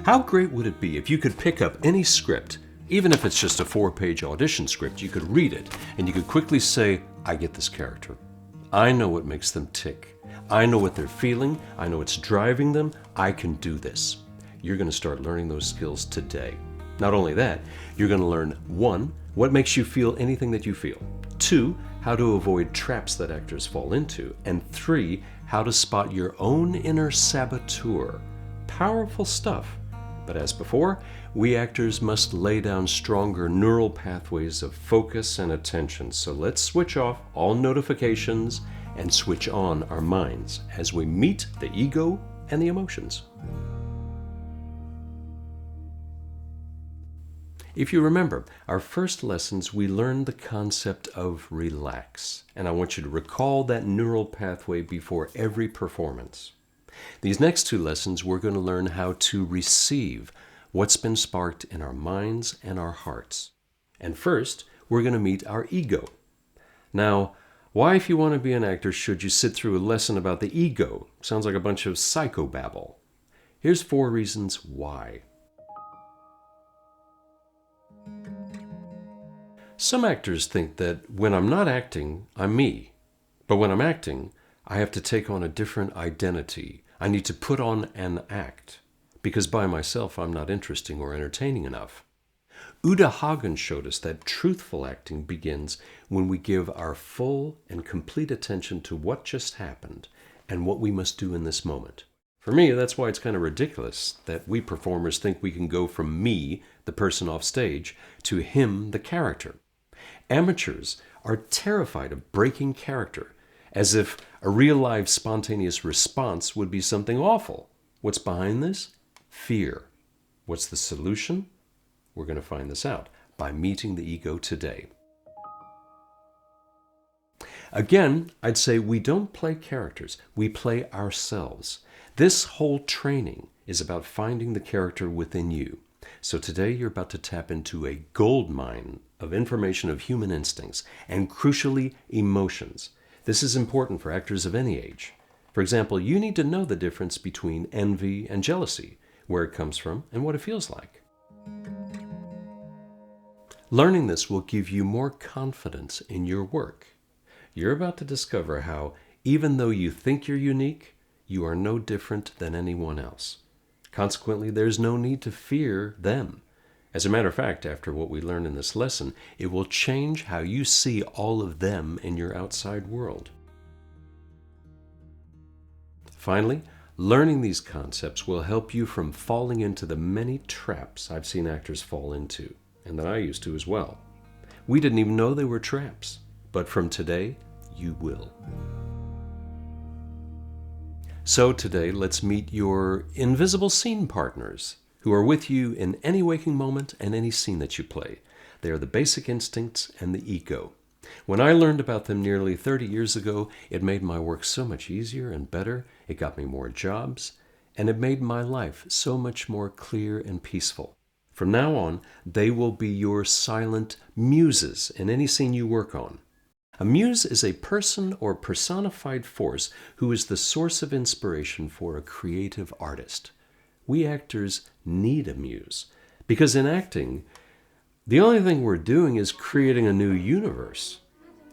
How great would it be if you could pick up any script, even if it's just a 4-page audition script, you could read it and you could quickly say, I get this character. I know what makes them tick. I know what they're feeling. I know what's driving them. I can do this. You're going to start learning those skills today. Not only that, you're going to learn 1, what makes you feel anything that you feel. 2, how to avoid traps that actors fall into. And 3, how to spot your own inner saboteur. Powerful stuff. But as before, we actors must lay down stronger neural pathways of focus and attention. So let's switch off all notifications and switch on our minds as we meet the ego and the emotions. If you remember, our first lessons, we learned the concept of relax. And I want you to recall that neural pathway before every performance. These next 2 lessons, we're going to learn how to receive what's been sparked in our minds and our hearts. And first, we're going to meet our ego. Now, why, if you want to be an actor, should you sit through a lesson about the ego? Sounds like a bunch of psychobabble. Here's 4 reasons why. Some actors think that when I'm not acting, I'm me. But when I'm acting, I have to take on a different identity. I need to put on an act, because by myself I'm not interesting or entertaining enough. Uta Hagen showed us that truthful acting begins when we give our full and complete attention to what just happened and what we must do in this moment. For me, that's why it's kind of ridiculous that we performers think we can go from me, the person off stage, to him, the character. Amateurs are terrified of breaking character, as if a real live spontaneous response would be something awful. What's behind this? Fear. What's the solution? We're going to find this out by meeting the ego today. Again, I'd say we don't play characters, we play ourselves. This whole training is about finding the character within you. So today you're about to tap into a gold mine of information of human instincts and, crucially, emotions. This is important for actors of any age. For example, you need to know the difference between envy and jealousy, where it comes from and what it feels like. Learning this will give you more confidence in your work. You're about to discover how, even though you think you're unique, you are no different than anyone else. Consequently, there's no need to fear them. As a matter of fact, after what we learned in this lesson, it will change how you see all of them in your outside world. Finally, learning these concepts will help you from falling into the many traps I've seen actors fall into, and that I used to as well. We didn't even know they were traps, but from today, you will. So today, let's meet your invisible scene partners, who are with you in any waking moment and any scene that you play. They are the basic instincts and the ego. When I learned about them nearly 30 years ago, it made my work so much easier and better. It got me more jobs, and it made my life so much more clear and peaceful. From now on, they will be your silent muses in any scene you work on. A muse is a person or personified force who is the source of inspiration for a creative artist. We actors need a muse, because in acting, the only thing we're doing is creating a new universe,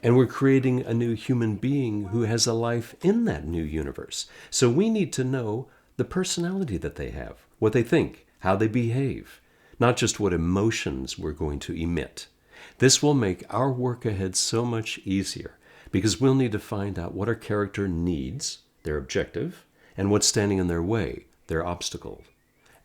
and we're creating a new human being who has a life in that new universe. So we need to know the personality that they have, what they think, how they behave, not just what emotions we're going to emit. This will make our work ahead so much easier, because we'll need to find out what our character needs, their objective, and what's standing in their way, their obstacle,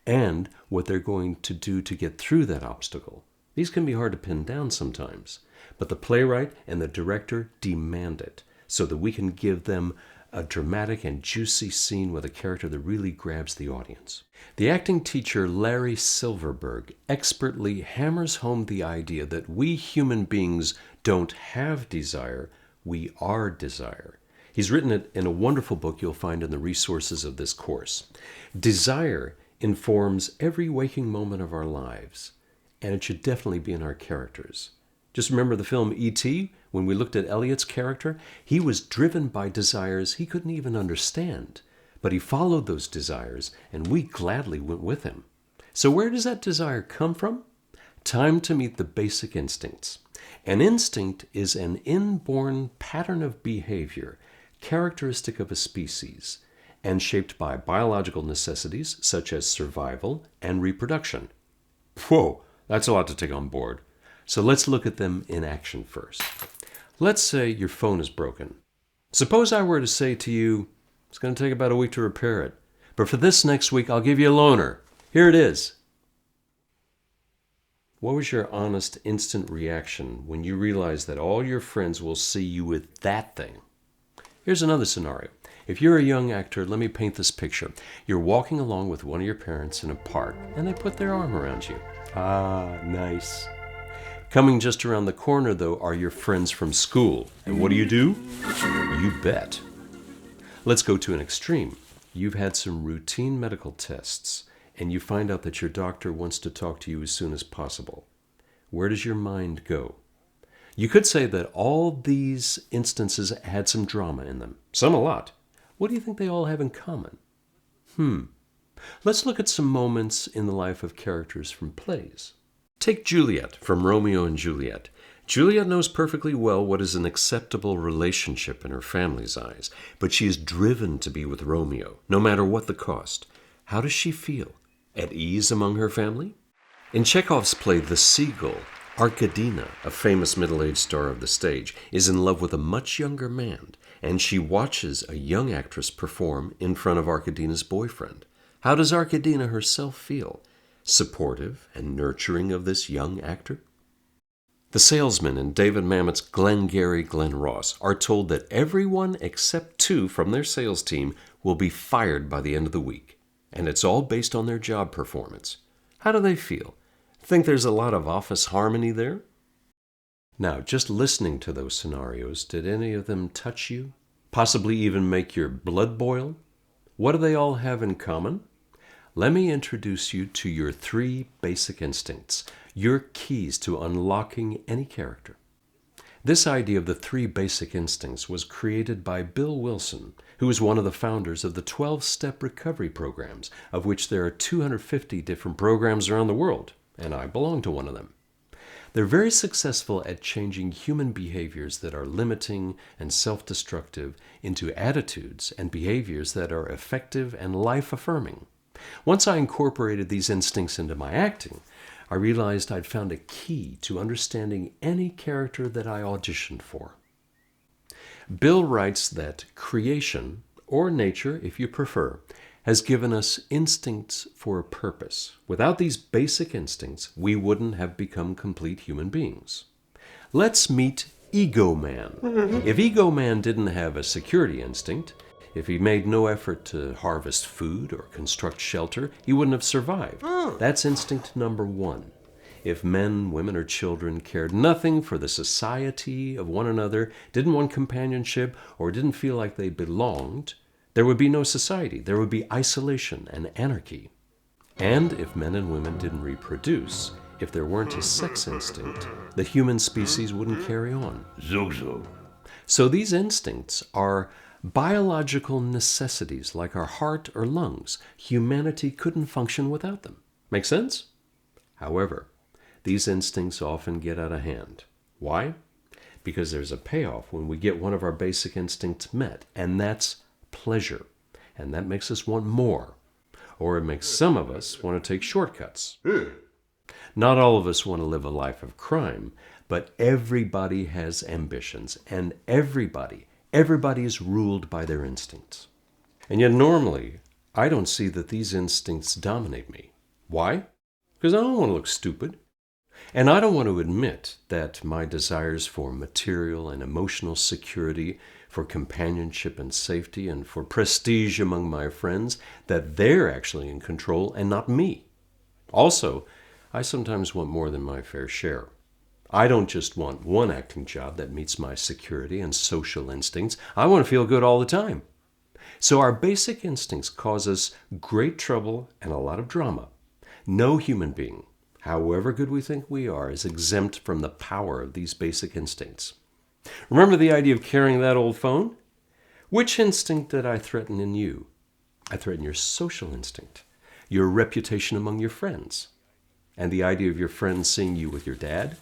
and what they're going to do to get through that obstacle. These can be hard to pin down sometimes, but the playwright and the director demand it so that we can give them a dramatic and juicy scene with a character that really grabs the audience. The acting teacher Larry Silverberg expertly hammers home the idea that we human beings don't have desire, we are desire. He's written it in a wonderful book you'll find in the resources of this course. Desire informs every waking moment of our lives, and it should definitely be in our characters. Just remember the film E.T., when we looked at Elliot's character, he was driven by desires he couldn't even understand, but he followed those desires, and we gladly went with him. So where does that desire come from? Time to meet the basic instincts. An instinct is an inborn pattern of behavior characteristic of a species and shaped by biological necessities such as survival and reproduction. Whoa, that's a lot to take on board. So let's look at them in action first. Let's say your phone is broken. Suppose I were to say to you, it's going to take about a week to repair it, but for this next week I'll give you a loaner. Here it is. What was your honest, instant reaction when you realized that all your friends will see you with that thing? Here's another scenario. If you're a young actor, let me paint this picture. You're walking along with one of your parents in a park, and they put their arm around you. Ah, nice. Coming just around the corner, though, are your friends from school. And what do? You bet. Let's go to an extreme. You've had some routine medical tests, and you find out that your doctor wants to talk to you as soon as possible. Where does your mind go? You could say that all these instances had some drama in them. Some a lot. What do you think they all have in common? Let's look at some moments in the life of characters from plays. Take Juliet from Romeo and Juliet. Juliet knows perfectly well what is an acceptable relationship in her family's eyes, but she is driven to be with Romeo, no matter what the cost. How does she feel? At ease among her family? In Chekhov's play The Seagull, Arkadina, a famous middle-aged star of the stage, is in love with a much younger man, and she watches a young actress perform in front of Arkadina's boyfriend. How does Arkadina herself feel? Supportive and nurturing of this young actor? The salesmen in David Mamet's Glengarry Glen Ross are told that everyone except 2 from their sales team will be fired by the end of the week, and it's all based on their job performance. How do they feel? Think there's a lot of office harmony there? Now, just listening to those scenarios, did any of them touch you? Possibly even make your blood boil? What do they all have in common? Let me introduce you to your 3 basic instincts, your keys to unlocking any character. This idea of the 3 basic instincts was created by Bill Wilson, who is one of the founders of the 12-step recovery programs, of which there are 250 different programs around the world, and I belong to one of them. They're very successful at changing human behaviors that are limiting and self-destructive into attitudes and behaviors that are effective and life-affirming. Once I incorporated these instincts into my acting, I realized I'd found a key to understanding any character that I auditioned for. Bill writes that creation, or nature if you prefer, has given us instincts for a purpose. Without these basic instincts, we wouldn't have become complete human beings. Let's meet Ego Man. If Ego Man didn't have a security instinct, if he made no effort to harvest food or construct shelter, he wouldn't have survived. That's instinct number 1. If men, women, or children cared nothing for the society of one another, didn't want companionship, or didn't feel like they belonged, there would be no society. There would be isolation and anarchy. And if men and women didn't reproduce, if there weren't a sex instinct, the human species wouldn't carry on. Zog zog. So these instincts are biological necessities like our heart or lungs. Humanity couldn't function without them. Make sense? However, these instincts often get out of hand. Why? Because there's a payoff when we get one of our basic instincts met, and that's pleasure. And that makes us want more. Or it makes some of us want to take shortcuts. Not all of us want to live a life of crime, but everybody has ambitions, and everybody is ruled by their instincts. And yet normally, I don't see that these instincts dominate me. Why? Because I don't want to look stupid. And I don't want to admit that my desires for material and emotional security, for companionship and safety, and for prestige among my friends, that they're actually in control and not me. Also, I sometimes want more than my fair share. I don't just want one acting job that meets my security and social instincts. I want to feel good all the time. So our basic instincts cause us great trouble and a lot of drama. No human being, however good we think we are, is exempt from the power of these basic instincts. Remember the idea of carrying that old phone? Which instinct did I threaten in you? I threaten your social instinct. your reputation among your friends. And the idea of your friends seeing you with your dad,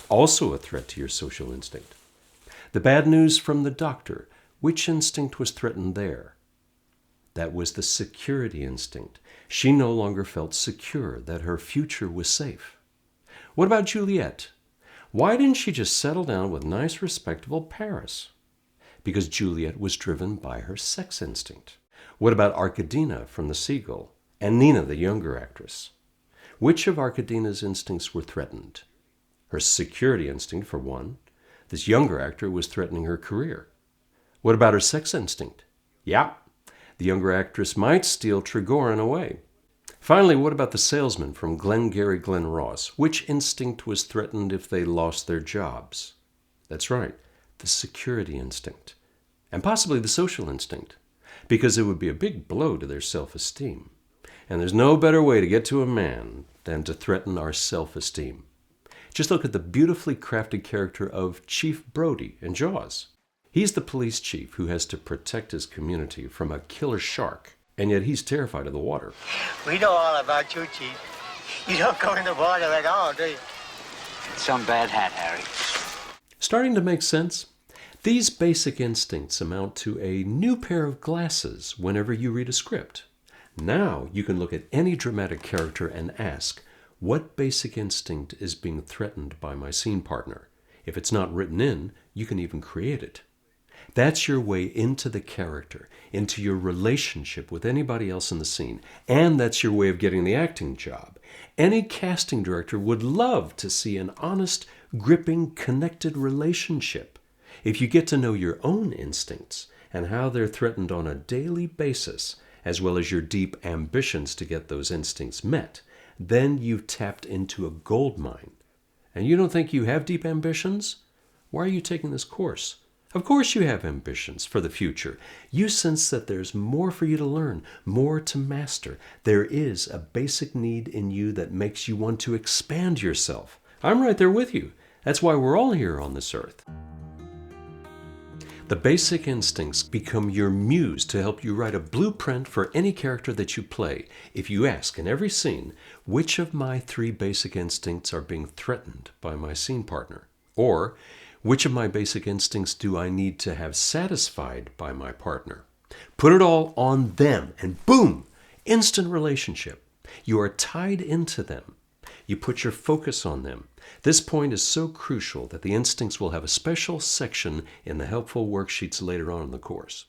also a threat to your social instinct. The bad news from the doctor, which instinct was threatened there? That was the security instinct. She no longer felt secure that her future was safe. What about Juliet? Why didn't she just settle down with nice, respectable Paris? Because Juliet was driven by her sex instinct. What about Arkadina from The Seagull and Nina, the younger actress? Which of Arkadina's instincts were threatened? Her security instinct, for one. This younger actor was threatening her career. What about her sex instinct? Yeah, the younger actress might steal Trigorin away. Finally, what about the salesman from Glengarry Glen Ross? Which instinct was threatened if they lost their jobs? That's right, the security instinct. And possibly the social instinct, because it would be a big blow to their self-esteem. And there's no better way to get to a man than to threaten our self-esteem. Just look at the beautifully crafted character of Chief Brody in Jaws. He's the police chief who has to protect his community from a killer shark, and yet he's terrified of the water. We know all about you, Chief. You don't go in the water at all, do you? Some bad hat, Harry. Starting to make sense? These basic instincts amount to a new pair of glasses whenever you read a script. Now you can look at any dramatic character and ask, what basic instinct is being threatened by my scene partner? If it's not written in, you can even create it. That's your way into the character, into your relationship with anybody else in the scene, and that's your way of getting the acting job. Any casting director would love to see an honest, gripping, connected relationship. If you get to know your own instincts and how they're threatened on a daily basis, as well as your deep ambitions to get those instincts met, then you've tapped into a gold mine. And you don't think you have deep ambitions? Why are you taking this course? Of course you have ambitions for the future. You sense that there's more for you to learn, more to master. There is a basic need in you that makes you want to expand yourself. I'm right there with you. That's why we're all here on this earth. The basic instincts become your muse to help you write a blueprint for any character that you play. If you ask in every scene, which of my 3 basic instincts are being threatened by my scene partner? Or, which of my basic instincts do I need to have satisfied by my partner? Put it all on them, and boom, instant relationship. You are tied into them. You put your focus on them. This point is so crucial that the instincts will have a special section in the helpful worksheets later on in the course.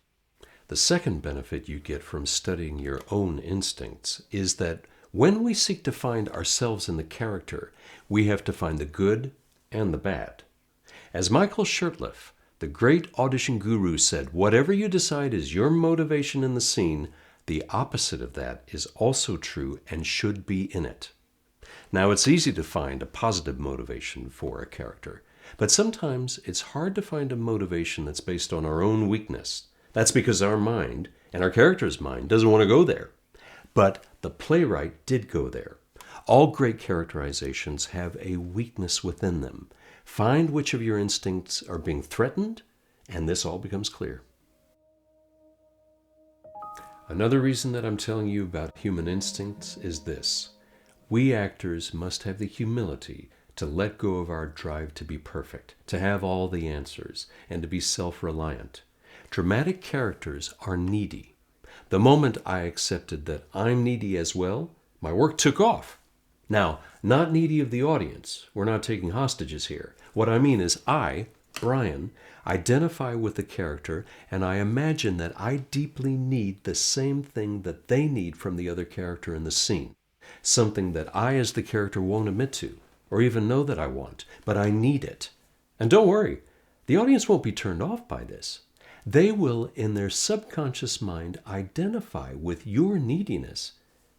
The second benefit you get from studying your own instincts is that when we seek to find ourselves in the character, we have to find the good and the bad. As Michael Shurtleff, the great audition guru, said, whatever you decide is your motivation in the scene, the opposite of that is also true and should be in it. Now, it's easy to find a positive motivation for a character, but sometimes it's hard to find a motivation that's based on our own weakness. That's because our mind, and our character's mind, doesn't want to go there. But the playwright did go there. All great characterizations have a weakness within them. Find which of your instincts are being threatened, and this all becomes clear. Another reason that I'm telling you about human instincts is this. We actors must have the humility to let go of our drive to be perfect, to have all the answers, and to be self-reliant. Dramatic characters are needy. The moment I accepted that I'm needy as well, my work took off. Now, not needy of the audience. We're not taking hostages here. What I mean is I, Brian, identify with the character, and I imagine that I deeply need the same thing that they need from the other character in the scene. Something that I as the character won't admit to, or even know that I want, but I need it. And don't worry, the audience won't be turned off by this. They will, in their subconscious mind, identify with your neediness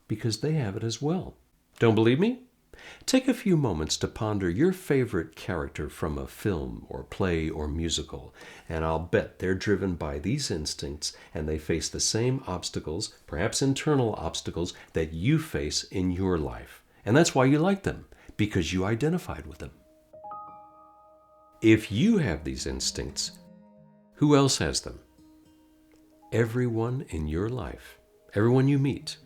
because they have it as well. Don't believe me? Take a few moments to ponder your favorite character from a film or play or musical, and I'll bet they're driven by these instincts and they face the same obstacles, perhaps internal obstacles, that you face in your life. And that's why you like them, because you identified with them. If you have these instincts, who else has them? Everyone in your life, everyone you meet.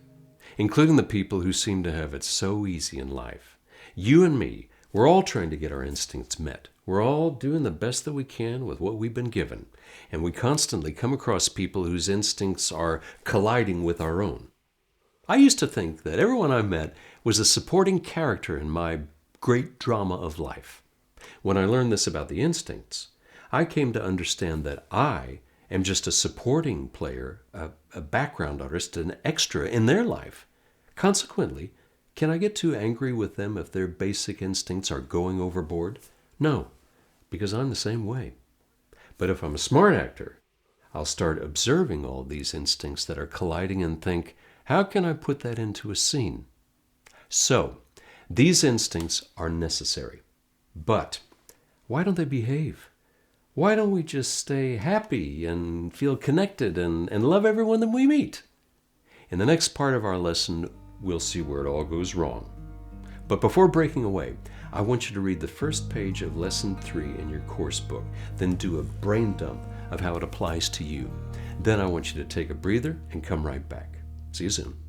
including the people who seem to have it so easy in life. You and me, we're all trying to get our instincts met. We're all doing the best that we can with what we've been given, and we constantly come across people whose instincts are colliding with our own. I used to think that everyone I met was a supporting character in my great drama of life. When I learned this about the instincts, I came to understand that I am just a supporting player, a background artist, an extra in their life. Consequently, can I get too angry with them if their basic instincts are going overboard? No, because I'm the same way. But if I'm a smart actor, I'll start observing all these instincts that are colliding and think, how can I put that into a scene? So, these instincts are necessary. But why don't they behave? Why don't we just stay happy and feel connected and love everyone that we meet? In the next part of our lesson, we'll see where it all goes wrong. But before breaking away, I want you to read the first page of Lesson 3 in your course book, then do a brain dump of how it applies to you. Then I want you to take a breather and come right back. See you soon.